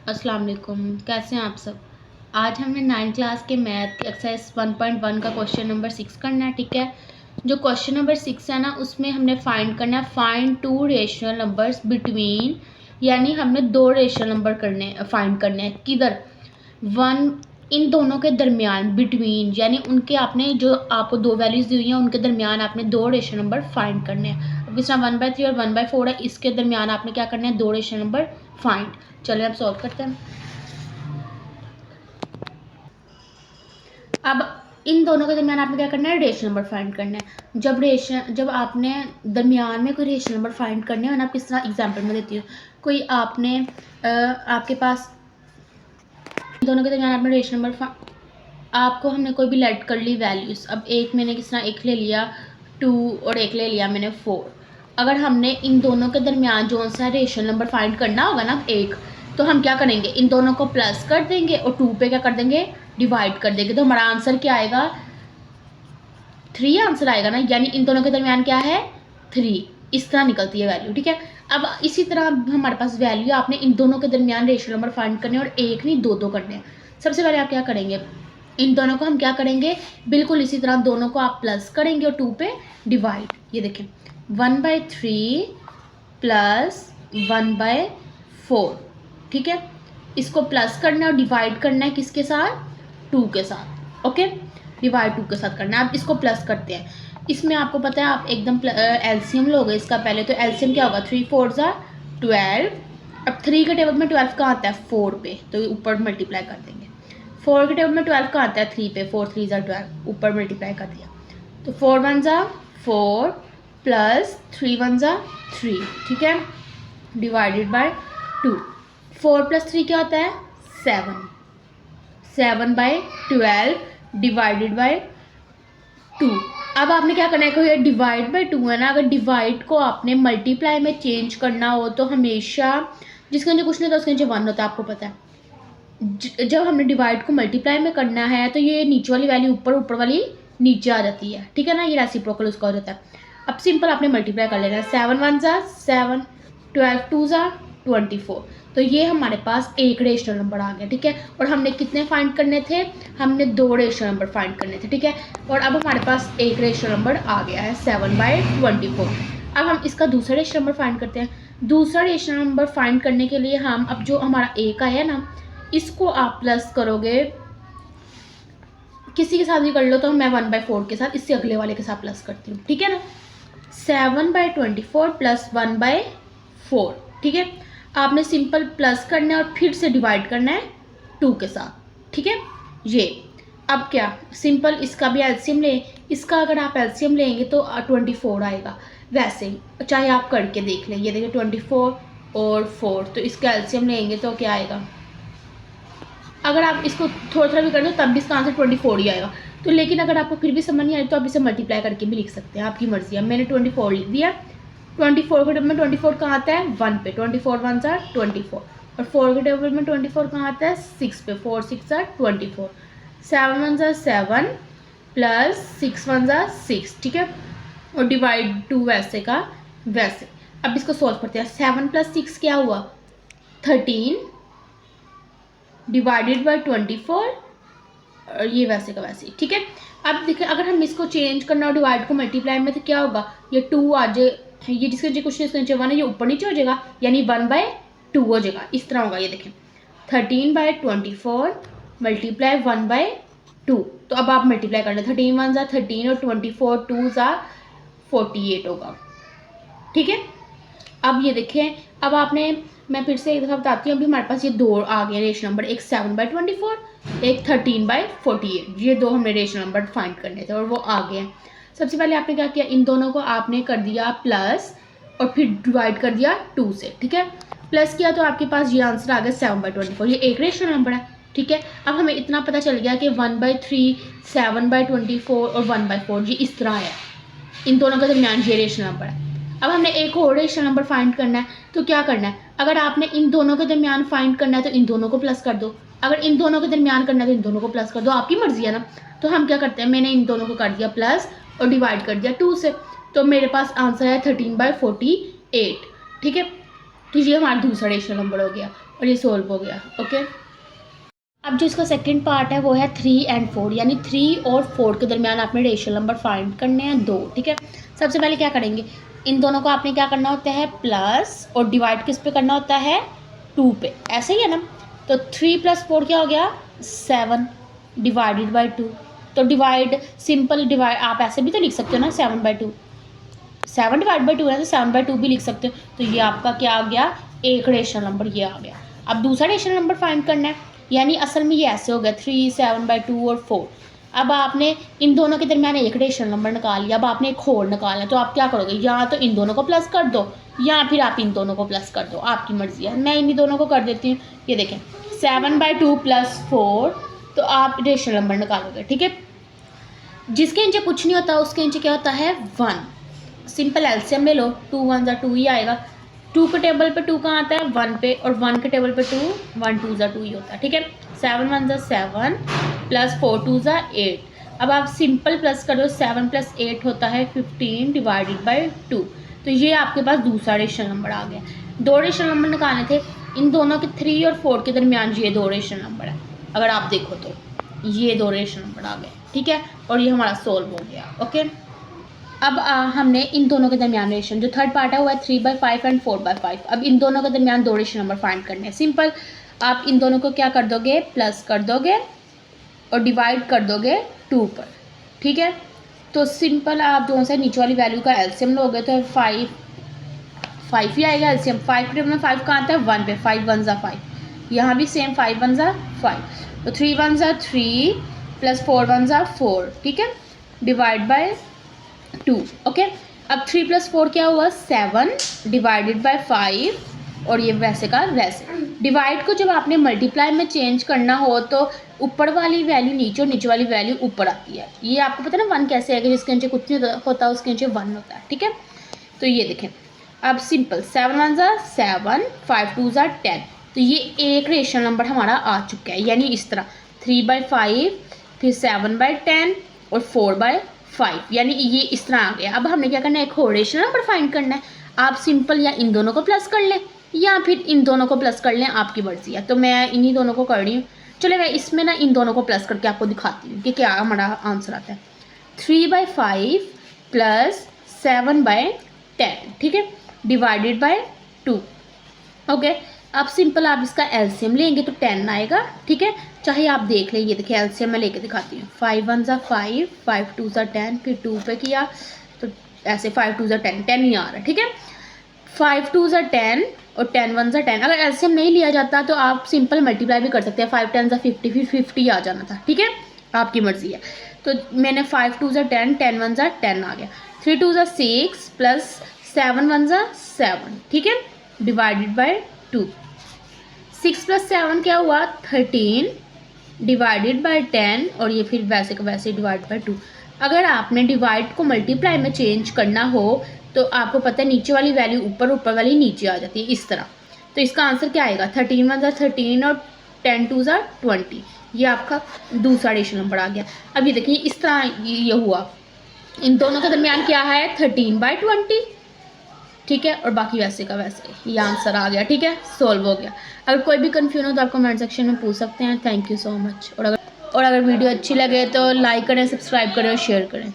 अस्सलाम वालेकुम। कैसे हैं आप सब। आज हमने 9 क्लास के मैथ के एक्सरसाइज 1.1 का क्वेश्चन नंबर 6 करना है। ठीक है, जो क्वेश्चन नंबर 6 है ना, उसमें हमने फाइंड करना है find two rational numbers between, यानी हमने दो रेशनल नंबर फाइंड करने हैं। किधर? वन, इन दोनों के दरमियान, बिटवीन यानी उनके आपने जो आपको दो वैल्यूज़ दी हुई हैं उनके दरमियान आपने दो रेशनल नंबर फाइंड करने हैं। अब इस तरह 1/3 और 1/4 है, इसके दरमियान आपने क्या करना है, दो रेशनल नंबर फाइंड। चलिए अब सॉल्व करते हैं। अब इन दोनों के दरमियान आपने क्या करना है, रेशनल नंबर फाइंड करना है। जब आपने दरमियान में कोई रेशनल नंबर फाइंड करने हो ना, आप किस तरह एग्जांपल में देती हूँ। कोई आपने आपके पास दोनों के दरमियान आपने रेशनल नंबर आपको हमने कोई भी लेट कर ली वैल्यूज़। अब एक मैंने किस तरह एक ले लिया 2 और एक ले लिया मैंने 4। अगर हमने इन दोनों के दरमियान जो सा रेशनल नंबर फाइंड करना होगा ना एक, तो हम क्या करेंगे, इन दोनों को प्लस कर देंगे और 2 पे क्या कर देंगे, डिवाइड कर देंगे। तो हमारा आंसर क्या आएगा, 3 आंसर आएगा ना, यानी इन दोनों के दरमियान क्या है, 3। इस तरह निकलती है वैल्यू। ठीक है, अब इसी तरह हमारे पास वैल्यू, आपने इन दोनों के दरमियान रेशनल नंबर फाइंड करने और एक नहीं दो करने हैं। सबसे पहले आप क्या करेंगे, इन दोनों को हम क्या करेंगे, बिल्कुल इसी तरह दोनों को आप प्लस करेंगे और 2 पे डिवाइड। ये देखें 1/3 प्लस 1/4। ठीक है, इसको प्लस करना है और डिवाइड करना है किसके साथ, 2 के साथ। ओके, डिवाइड 2 के साथ करना है। अब इसको प्लस करते हैं। इसमें आपको पता है आप एकदम एलसीएम लोगे इसका। पहले तो एलसीएम क्या होगा, 3 4 12। अब 3 के टेबल में 12 कहाँ आता है, 4 पे, तो ऊपर मल्टीप्लाई कर देंगे। 4 के टेबल में 12 कहाँ आता है, 3 पे, 4 3 12, ऊपर मल्टीप्लाई कर दिया। तो 4 1 4 प्लस 3 1 3। ठीक है, डिवाइडेड बाय 2। 4 + 3 क्या होता है, 7। 7/12 डिवाइडेड बाय 2। अब आपने क्या करना है, कोई डिवाइड बाय 2 है ना, अगर डिवाइड को आपने मल्टीप्लाई में चेंज करना हो तो हमेशा जिसके नीचे कुछ नहीं होता उसके नीचे 1 होता है। आपको पता है जब हमने डिवाइड को मल्टीप्लाई में करना है तो ये नीचे वाली वैल्यू ऊपर, ऊपर वाली नीचे आ जाती है। ठीक है ना, ये रेसिप्रोकल उसका हो जाता है। अब सिंपल आपने मल्टीप्लाई कर लेना है। 7 1 7, 12 2 24। तो ये हमारे पास एक रेशनल नंबर आ गया। ठीक है, और हमने कितने फाइंड करने थे, हमने दो रेशनल नंबर फाइंड करने थे। ठीक है, और अब हमारे पास एक रेशनल नंबर आ गया है 7/24। अब हम इसका दूसरा रेशनल नंबर फाइंड करते हैं। दूसरा रेशनल नंबर फाइंड करने के लिए हम, अब जो हमारा एक आया है ना, इसको आप प्लस करोगे, किसी के साथ भी कर लो, तो मैं 1/4 के साथ, इससे अगले वाले के साथ प्लस करती हूँ। ठीक है ना, 7/24 प्लस 1/4। ठीक है, आपने सिंपल प्लस करना है और फिर से डिवाइड करना है 2 के साथ। ठीक है, ये अब क्या, सिंपल इसका भी एलसीएम ले, इसका अगर आप एलसीएम लेंगे तो 24 आएगा। वैसे ही चाहे आप करके देख लें, ये देखिए 24 और 4, तो इसका एलसीएम लेंगे तो क्या आएगा, अगर आप इसको थोड़ा थोड़ा भी कर दो तब भी इसका आंसर 24 ही आएगा। तो लेकिन अगर आपको फिर भी समझ नहीं आए तो आप इसे मल्टीप्लाई करके भी लिख सकते हैं, आपकी मर्जी है। मैंने 24 लिख दिया। 24 के टेबल में 24 कहाँ आता है, 1 पे, 24 1 24, और 4 के टेबल में 24 कहाँ आता है, 6 पे, 4 6 24, 7 1 7 प्लस 6 1 6। ठीक है, और डिवाइड 2 वैसे का वैसे। अब इसको सॉल्व करते हैं। 7 + 6 क्या हुआ, 13 डिवाइडेड बाय 24, और ये वैसे का वैसे। ठीक है, अब देखिए अगर हम इसको चेंज करना और डिवाइड को मल्टीप्लाई में, तो क्या होगा, ये 2 आ जाए, ये जिसके नीचे कुछ नहीं इसके नीचे 1 है, ये ऊपर नीचे हो जाएगा, यानी 1/2 हो जाएगा। इस तरह होगा, ये देखें 13/24 मल्टीप्लाई 1/2। तो अब आप मल्टीप्लाई कर लें, 13 1 13 और 24 2 48 होगा। ठीक है, अब ये देखें, अब आपने, मैं फिर से एक दफ़ा बताती हूँ, अभी हमारे पास ये दो आ गए रेशनल नंबर, एक 7/24, एक 13/48। ये दो हमने रेशनल नंबर फाइंड करने थे और वो आ गए हैं। सबसे पहले आपने क्या किया, इन दोनों को आपने कर दिया प्लस और फिर डिवाइड कर दिया 2 से। ठीक है, प्लस किया तो आपके पास ये आंसर आ गया 7/24। ये एक रेशनल नंबर है। ठीक है, अब हमें इतना पता चल गया कि 1/3 7/24 और 1/4 ये इस तरह है, इन दोनों के दरमियान ये रेशनल नंबर है। अब हमने एक और रेशनल नंबर फाइंड करना है, तो क्या करना है, अगर आपने इन दोनों के दरमियान फाइंड करना है तो इन दोनों को प्लस कर दो, अगर इन दोनों के दरमियान करना है तो इन दोनों को प्लस कर दो, आपकी मर्जी है ना। तो हम क्या करते हैं, मैंने इन दोनों को कर दिया प्लस और डिवाइड कर दिया 2 से, तो मेरे पास आंसर है 13/48। ठीक है, तो ये हमारा दूसरा रेशनल नंबर हो गया। और ये सोल्व हो गया। ओके, अब जो इसका सेकंड पार्ट है वो है 3 and 4, यानी 3 और 4 के दरमियान आपने रेशनल नंबर फाइंड करने हैं 2। ठीक है, सबसे पहले क्या करेंगे, इन दोनों को आपने क्या करना होता है प्लस, और डिवाइड किस पे करना होता है 2 पे, ऐसे ही है ना। तो 3 + 4 क्या हो गया 7 डिवाइडेड बाई 2। तो डिवाइड, सिंपल डिवाइड आप ऐसे भी तो लिख सकते हो ना 7/2, 7 डिवाइड बाई 2 है तो 7/2 भी लिख सकते हो। तो ये आपका क्या आ गया, एक रेशनल नंबर ये आ गया। अब दूसरा रेशनल नंबर फाइंड करना है, यानी असल में ये ऐसे हो गया 3, 7/2 और 4। अब आपने इन दोनों के दरमियान एक रेशनल नंबर निकाल लिया, अब आपने एक और निकालना है। तो आप क्या करोगे, या तो इन दोनों को प्लस कर दो या फिर आप इन दोनों को प्लस कर दो, आपकी मर्जी है। मैं इन दोनों को कर देती हूँ। ये देखें 7/2 + 4, तो आप रेशनल नंबर निकालोगे। ठीक है, जिसके नीचे कुछ नहीं होता उसके नीचे क्या होता है 1। सिंपल एलसीएम ले लो, 2 1 2 ही आएगा। 2 के टेबल पे 2 कहाँ आता है 1 पे, और 1 के टेबल पे 2, 1 2 2 ही होता है। ठीक है, 7 1 7 + 4 2 8। अब आप सिंपल प्लस कर दो, 7 + 8 होता है 15 डिवाइडेड बाई 2। तो ये आपके पास दूसरा रेशनल नंबर आ गया। 2 रेशनल नंबर निकालने थे, इन दोनों के 3 और 4 के दरमियान ये 2 रेशनल नंबर है। अगर आप देखो तो ये 2 रेशनल नंबर आ गए। ठीक है, और ये हमारा सोल्व हो गया। ओके, अब हमने इन दोनों के दरमियान रेशन, जो थर्ड पार्ट है वो है 3/5 एंड 4/5। अब इन दोनों के दरमियान 2 रेशन नंबर फाइंड करने हैं। सिंपल, आप इन दोनों को क्या कर दोगे प्लस कर दोगे और डिवाइड कर दोगे 2 पर। ठीक है, तो सिंपल आप दोनों से नीचे वाली वैल्यू का एलसीएम लोगे तो 5 ही आएगा एलसीएम। 5 के टेबल में 5 कहाँ आता है 1 पे, 5 1 5। यहाँ भी सेम 5 1 5। तो 3 1 3 + 4 1 4। ठीक है, डिवाइड बाय 2। ओके, अब 3 + 4 क्या हुआ 7 डिवाइडेड बाय 5, और ये वैसे का वैसे। डिवाइड को जब आपने मल्टीप्लाई में चेंज करना हो तो ऊपर वाली वैल्यू नीचे और नीचे वाली वैल्यू ऊपर आती है। ये आपको पता है ना 1 कैसे है कि जिसके नीचे कुछ नहीं होता उसके नीचे 1 होता है। ठीक है, तो ये देखें अब सिंपल 7 1 7 5 2 10। तो ये एक रेशनल नंबर हमारा आ चुका है, यानी इस तरह 3/5 फिर 7/10 और 4/5, यानी ये इस तरह आ गया। अब हमने क्या करना है, एक और रेशनल नंबर फाइंड करना है। आप सिंपल या इन दोनों को प्लस कर लें या फिर इन दोनों को प्लस कर लें, आपकी मर्जी है। तो मैं इन्हीं दोनों को कर रही हूँ। चलो मैं इसमें ना इन दोनों को प्लस करके आपको दिखाती हूँ कि क्या हमारा आंसर आता है। 3/5 + 7/10। ठीक है, डिवाइडेड बाय 2। ओके, अब सिंपल आप इसका एलसीएम लेंगे तो 10 आएगा। ठीक है, चाहे आप देख लें, ये देखिए एलसीएम मैं लेके दिखाती हूँ। 5 1 5, 5 2 10, फिर 2 पे किया तो ऐसे 5 2 10, 10 ही आ रहा है। ठीक है, 5 2 10 और 10 1 10। अगर एलसीएम नहीं लिया जाता तो आप सिंपल मल्टीप्लाई भी कर सकते हैं। 5 10 50, फिर 50 आ जाना था। ठीक है, आपकी मर्जी है। तो मैंने 5 2 10, 10 1 10 आ गया। 3 2 6 + 7 1 7। ठीक है, डिवाइडेड बाय 2। 6 + 7 क्या हुआ 13 डिवाइडेड बाय 10, और ये फिर वैसे का वैसे डिवाइड बाय 2। अगर आपने डिवाइड को मल्टीप्लाई में चेंज करना हो तो आपको पता है नीचे वाली वैल्यू ऊपर, ऊपर वाली नीचे आ जाती है इस तरह। तो इसका आंसर क्या आएगा 13 1 13 और 10 2 20। ये आपका दूसरा रेशनल नंबर आ गया। अब ये देखिए इस तरह ये हुआ, इन दोनों के दरमियान क्या है 13/20। ठीक है, और बाकी वैसे का वैसे ये आंसर आ गया। ठीक है, सोल्व हो गया। अगर कोई भी कंफ्यूजन हो तो आप कमेंट सेक्शन में पूछ सकते हैं। Thank you so much. और अगर वीडियो अच्छी लगे तो लाइक करें, सब्सक्राइब करें और शेयर करें।